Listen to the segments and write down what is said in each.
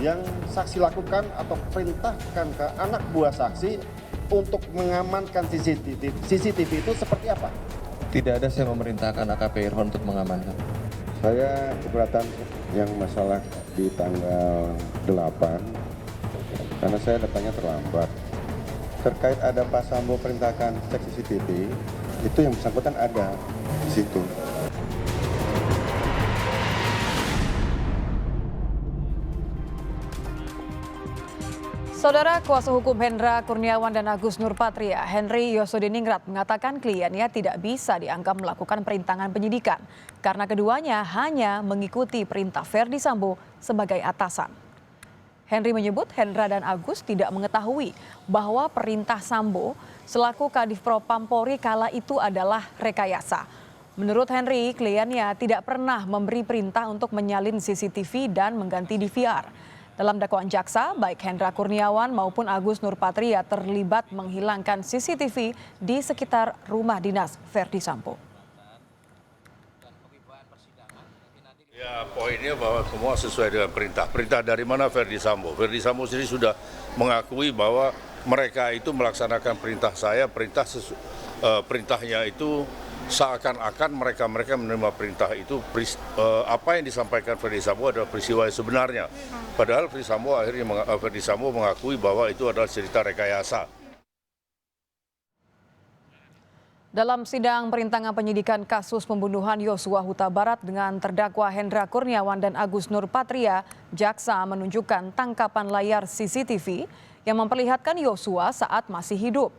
yang saksi lakukan atau perintahkan ke anak buah saksi untuk mengamankan CCTV itu seperti apa? Tidak ada saya memerintahkan AKP Irfan untuk mengamankan. Saya keberatan yang masalah di tanggal 8 karena saya datangnya terlambat. Terkait ada Pak Sambo perintahkan cek CCTV, itu yang bersangkutan ada di situ. Saudara kuasa hukum Hendra Kurniawan dan Agus Nurpatria, Henry Yosodiningrat mengatakan kliennya tidak bisa dianggap melakukan perintangan penyidikan karena keduanya hanya mengikuti perintah Verdi Sambo sebagai atasan. Henry menyebut Hendra dan Agus tidak mengetahui bahwa perintah Sambo selaku Kadif Propam Polri kala itu adalah rekayasa. Menurut Henry, kliennya tidak pernah memberi perintah untuk menyalin CCTV dan mengganti DVR. Dalam dakwaan jaksa, baik Hendra Kurniawan maupun Agus Nurpatria terlibat menghilangkan CCTV di sekitar rumah dinas Verdi Sambo. Ya, poinnya bahwa semua sesuai dengan perintah. Perintah dari mana Verdi Sambo? Verdi Sambo sendiri sudah mengakui bahwa mereka itu melaksanakan perintah saya, perintahnya itu seakan-akan mereka menerima perintah itu apa yang disampaikan Verdi Sambo adalah peristiwa yang sebenarnya. Padahal Verdi Sambo mengakui bahwa itu adalah cerita rekayasa. Dalam sidang perintangan penyidikan kasus pembunuhan Yosua Huta Barat dengan terdakwa Hendra Kurniawan dan Agus Nurpatria, jaksa menunjukkan tangkapan layar CCTV yang memperlihatkan Yosua saat masih hidup.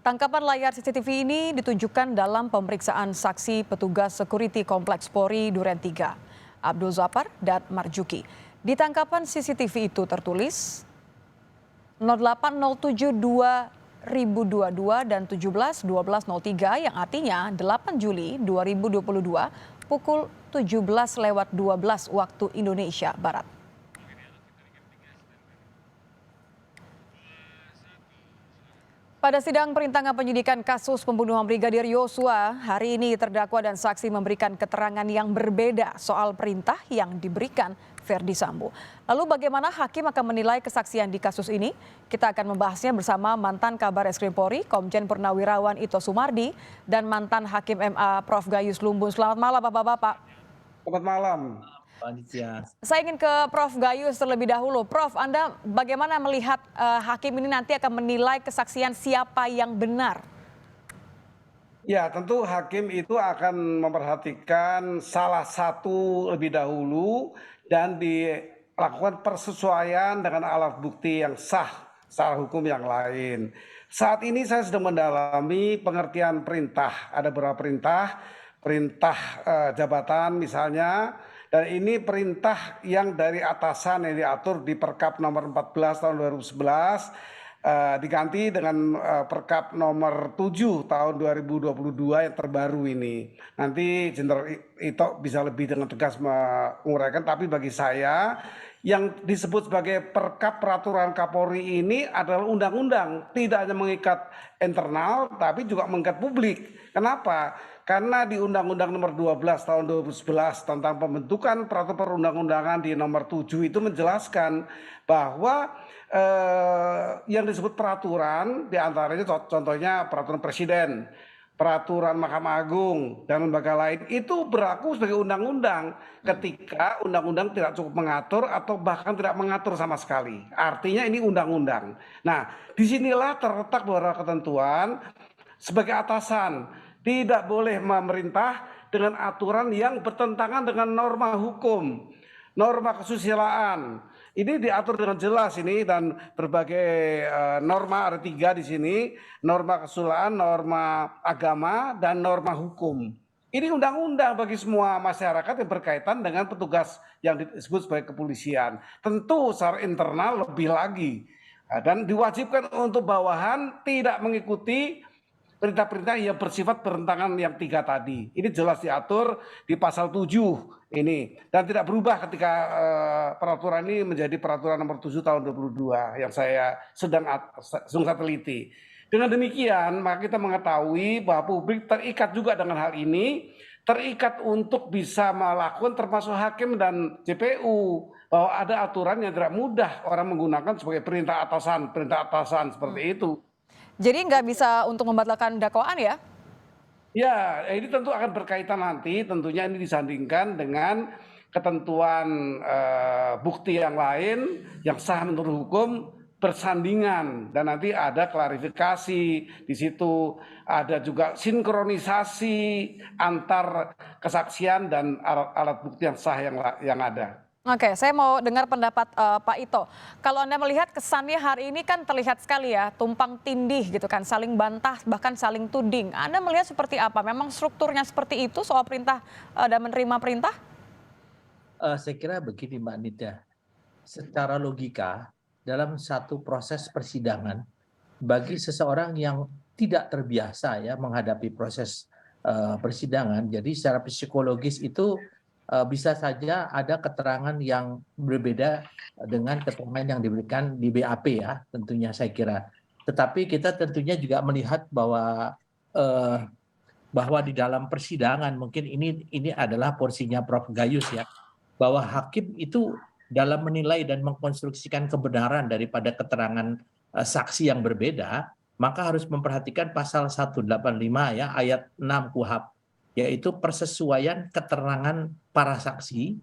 Tangkapan layar CCTV ini ditunjukkan dalam pemeriksaan saksi petugas security Kompleks Polri Duren 3, Abdul Zafar dan Marjuki. Di tangkapan CCTV itu tertulis 08.07.2022 dan 17.12.03 yang artinya 8 Juli 2022 pukul 17.12 waktu Indonesia Barat. Pada sidang perintangan penyidikan kasus pembunuhan Brigadir Yosua, hari ini terdakwa dan saksi memberikan keterangan yang berbeda soal perintah yang diberikan Verdi Sambo. Lalu bagaimana hakim akan menilai kesaksian di kasus ini? Kita akan membahasnya bersama mantan Kabar Eskrim Polri, Komjen Purnawirawan Ito Sumardi, dan mantan Hakim MA Prof. Gayus Lumbun. Selamat malam Bapak-Bapak. Selamat malam. Saya ingin ke Prof. Gayus terlebih dahulu. Prof, Anda bagaimana melihat hakim ini nanti akan menilai kesaksian siapa yang benar? Ya, tentu hakim itu akan memperhatikan salah satu lebih dahulu dan dilakukan persesuaian dengan alat bukti yang sah secara hukum yang lain. Saat ini saya sedang mendalami pengertian perintah. Ada beberapa perintah jabatan misalnya. Dan ini perintah yang dari atasan yang diatur di Perkap nomor 14 tahun 2011 diganti dengan Perkap nomor 7 tahun 2022 yang terbaru ini. Nanti Jenderal Ito bisa lebih dengan tegas menguraikan, tapi bagi saya yang disebut sebagai Perkap Peraturan Kapolri ini adalah undang-undang, tidak hanya mengikat internal tapi juga mengikat publik. Kenapa? Karena di Undang-Undang nomor 12 tahun 2011 tentang pembentukan peraturan perundang-undangan di nomor 7 itu menjelaskan bahwa yang disebut peraturan diantaranya contohnya peraturan presiden, peraturan Mahkamah Agung dan lembaga lain itu berlaku sebagai undang-undang ketika undang-undang tidak cukup mengatur atau bahkan tidak mengatur sama sekali. Artinya ini undang-undang. Nah, disinilah terletak beberapa ketentuan sebagai atasan. Tidak boleh memerintah dengan aturan yang bertentangan dengan norma hukum, norma kesusilaan. Ini diatur dengan jelas ini dan berbagai norma, ada 3 di sini, norma kesusilaan, norma agama, dan norma hukum. Ini undang-undang bagi semua masyarakat yang berkaitan dengan petugas yang disebut sebagai kepolisian. Tentu secara internal lebih lagi. Dan diwajibkan untuk bawahan tidak mengikuti perintah-perintah yang bersifat bertentangan yang 3 tadi. Ini jelas diatur di pasal 7 ini. Dan tidak berubah ketika peraturan ini menjadi peraturan nomor 7 tahun 2022 yang saya sedang teliti. Dengan demikian, maka kita mengetahui bahwa publik terikat juga dengan hal ini terikat untuk bisa melakukan termasuk hakim dan JPU, bahwa ada aturan yang tidak mudah orang menggunakan sebagai perintah atasan seperti itu. Jadi nggak bisa untuk membatalkan dakwaan ya? Ya, ini tentu akan berkaitan nanti, tentunya ini disandingkan dengan ketentuan bukti yang lain yang sah menurut hukum bersandingan, dan nanti ada klarifikasi di situ, ada juga sinkronisasi antar kesaksian dan alat bukti yang sah yang ada. Oke, saya mau dengar pendapat Pak Ito. Kalau Anda melihat kesannya hari ini kan terlihat sekali ya, tumpang tindih gitu kan, saling bantah bahkan saling tuding. Anda melihat seperti apa? Memang strukturnya seperti itu soal perintah dan menerima perintah? Saya kira begini Mbak Nida, secara logika dalam satu proses persidangan, bagi seseorang yang tidak terbiasa ya menghadapi proses persidangan, jadi secara psikologis itu bisa saja ada keterangan yang berbeda dengan keterangan yang diberikan di BAP ya, tentunya saya kira. Tetapi kita tentunya juga melihat bahwa di dalam persidangan mungkin ini adalah porsinya Prof. Gayus ya, bahwa hakim itu dalam menilai dan mengkonstruksikan kebenaran daripada keterangan saksi yang berbeda, maka harus memperhatikan pasal 185 ya ayat 6 KUHP, yaitu persesuaian keterangan para saksi,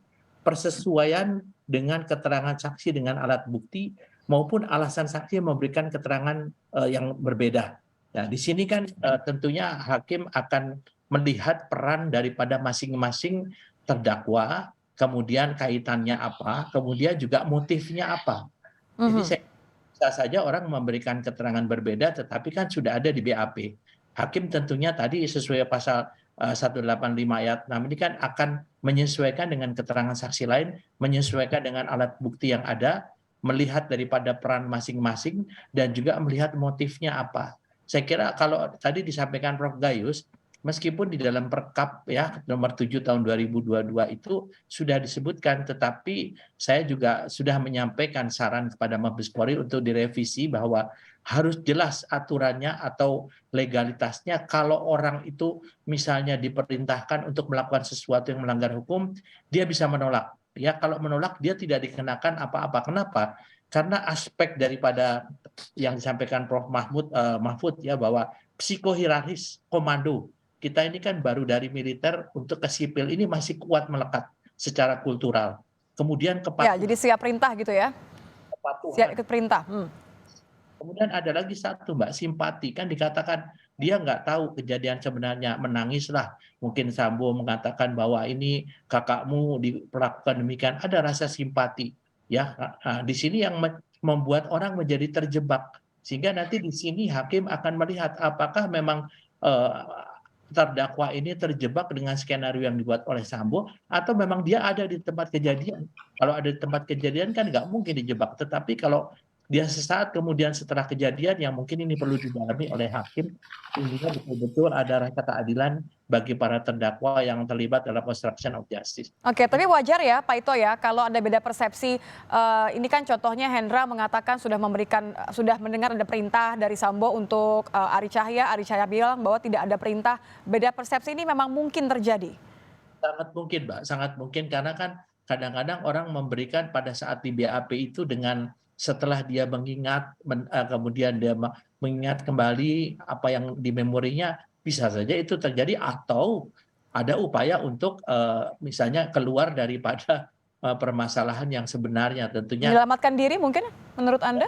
persesuaian dengan keterangan saksi dengan alat bukti, maupun alasan saksi memberikan keterangan yang berbeda. Nah, di sini kan tentunya hakim akan melihat peran daripada masing-masing terdakwa, kemudian kaitannya apa, kemudian juga motifnya apa. Jadi bisa saja orang memberikan keterangan berbeda, tetapi kan sudah ada di BAP. Hakim tentunya tadi sesuai pasal 185 ayat 6 ini kan akan menyesuaikan dengan keterangan saksi lain, menyesuaikan dengan alat bukti yang ada, melihat daripada peran masing-masing, dan juga melihat motifnya apa. Saya kira kalau tadi disampaikan Prof. Gayus, meskipun di dalam Perkap ya nomor 7 tahun 2022 itu sudah disebutkan, tetapi saya juga sudah menyampaikan saran kepada Mabes Polri untuk direvisi bahwa harus jelas aturannya atau legalitasnya. Kalau orang itu misalnya diperintahkan untuk melakukan sesuatu yang melanggar hukum, dia bisa menolak. Ya, kalau menolak dia tidak dikenakan apa-apa. Kenapa? Karena aspek daripada yang disampaikan Prof. Mahfud ya, bahwa psikohierarkis komando kita ini kan baru dari militer untuk ke sipil ini masih kuat melekat secara kultural. Kemudian Ya, jadi siap perintah gitu ya? kepatuhan. Siap ikut perintah. Kemudian ada lagi satu Mbak, simpati. Kan dikatakan dia nggak tahu kejadian sebenarnya, menangislah. Mungkin Sambo mengatakan bahwa ini kakakmu diperlakukan demikian, ada rasa simpati. Ya, di sini yang membuat orang menjadi terjebak. Sehingga nanti di sini hakim akan melihat apakah memang terdakwa ini terjebak dengan skenario yang dibuat oleh Sambo, atau memang dia ada di tempat kejadian. Kalau ada di tempat kejadian kan nggak mungkin dijebak. Tetapi kalau dia sesaat kemudian setelah kejadian, yang mungkin ini perlu didalami oleh hakim, sehingga betul-betul ada rasa keadilan bagi para terdakwa yang terlibat dalam obstruction of justice. Oke, tapi wajar ya Pak Ito ya kalau ada beda persepsi. Ini kan contohnya Hendra mengatakan sudah mendengar ada perintah dari Sambo untuk Ari Cahya bilang bahwa tidak ada perintah. Beda persepsi ini memang mungkin terjadi. Sangat mungkin Mbak, sangat mungkin, karena kan kadang-kadang orang memberikan pada saat di BAP itu dengan setelah dia mengingat, kemudian dia mengingat kembali apa yang di memorinya, bisa saja itu terjadi, atau ada upaya untuk misalnya keluar daripada permasalahan yang sebenarnya, tentunya. Menyelamatkan diri mungkin menurut Anda?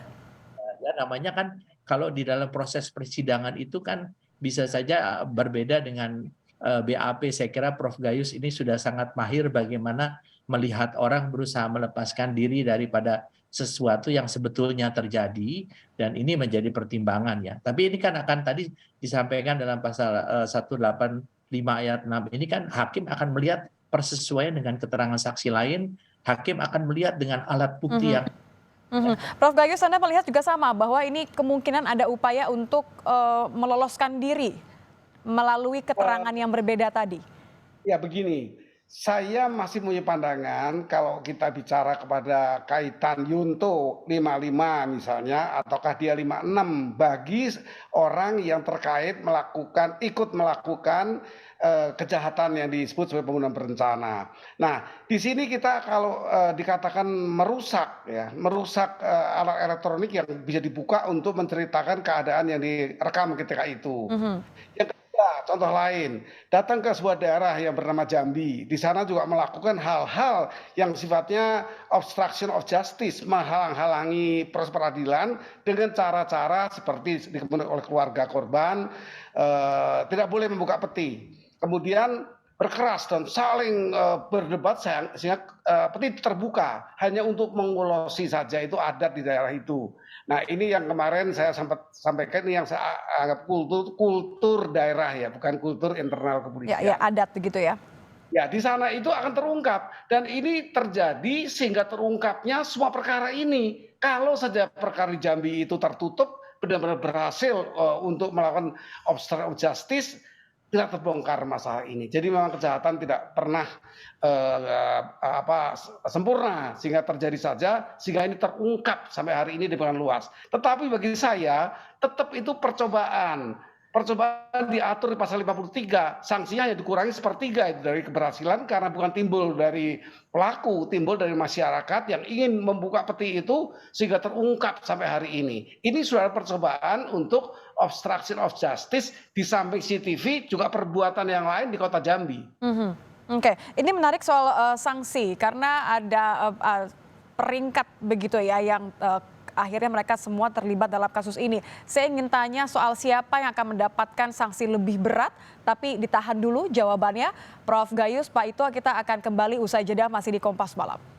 Ya, namanya kan kalau di dalam proses persidangan itu kan bisa saja berbeda dengan BAP. Saya kira Prof. Gayus ini sudah sangat mahir bagaimana melihat orang berusaha melepaskan diri daripada sesuatu yang sebetulnya terjadi, dan ini menjadi pertimbangan ya. Tapi ini kan akan tadi disampaikan dalam pasal 185 ayat 6 ini kan hakim akan melihat persesuaian dengan keterangan saksi lain, hakim akan melihat dengan alat bukti yang Prof. Gayus, Anda melihat juga sama bahwa ini kemungkinan ada upaya untuk meloloskan diri melalui keterangan yang berbeda tadi? Ya begini, Saya masih punya pandangan kalau kita bicara kepada kaitan Yunto 55 misalnya, ataukah dia 56 bagi orang yang terkait ikut melakukan kejahatan yang disebut sebagai pembunuhan berencana. Nah, di sini kita kalau dikatakan merusak alat elektronik yang bisa dibuka untuk menceritakan keadaan yang direkam ketika itu. Yang kedua, contoh lain, datang ke sebuah daerah yang bernama Jambi. Di sana juga melakukan hal-hal yang sifatnya obstruction of justice, menghalang-halangi proses peradilan dengan cara-cara seperti dikemudikan oleh keluarga korban, tidak boleh membuka peti. Kemudian berkeras dan saling berdebat sehingga peti terbuka hanya untuk mengulosi saja, itu adat di daerah itu. Nah, ini yang kemarin saya sempat sampaikan, ini yang saya anggap kultur daerah ya, bukan kultur internal kepolisian. Ya, adat begitu ya. Ya, di sana itu akan terungkap dan ini terjadi sehingga terungkapnya semua perkara ini. Kalau saja perkara di Jambi itu tertutup, benar-benar berhasil untuk melakukan obstruction of justice, tidak terbongkar masalah ini. Jadi memang kejahatan tidak pernah sempurna sehingga terjadi saja, sehingga ini terungkap sampai hari ini dengan luas. Tetapi bagi saya tetap itu percobaan. Percobaan diatur di pasal 53, sanksinya hanya dikurangi sepertiga itu dari keberhasilan karena bukan timbul dari pelaku, timbul dari masyarakat yang ingin membuka peti itu sehingga terungkap sampai hari ini. Ini sudah percobaan untuk obstruction of justice, di samping CCTV juga perbuatan yang lain di kota Jambi. Oke, ini menarik soal sanksi karena ada peringkat begitu ya yang akhirnya mereka semua terlibat dalam kasus ini. Saya ingin tanya soal siapa yang akan mendapatkan sanksi lebih berat, tapi ditahan dulu jawabannya. Prof. Gayus, Pak Ito, kita akan kembali usai jeda, masih di Kompas Malam.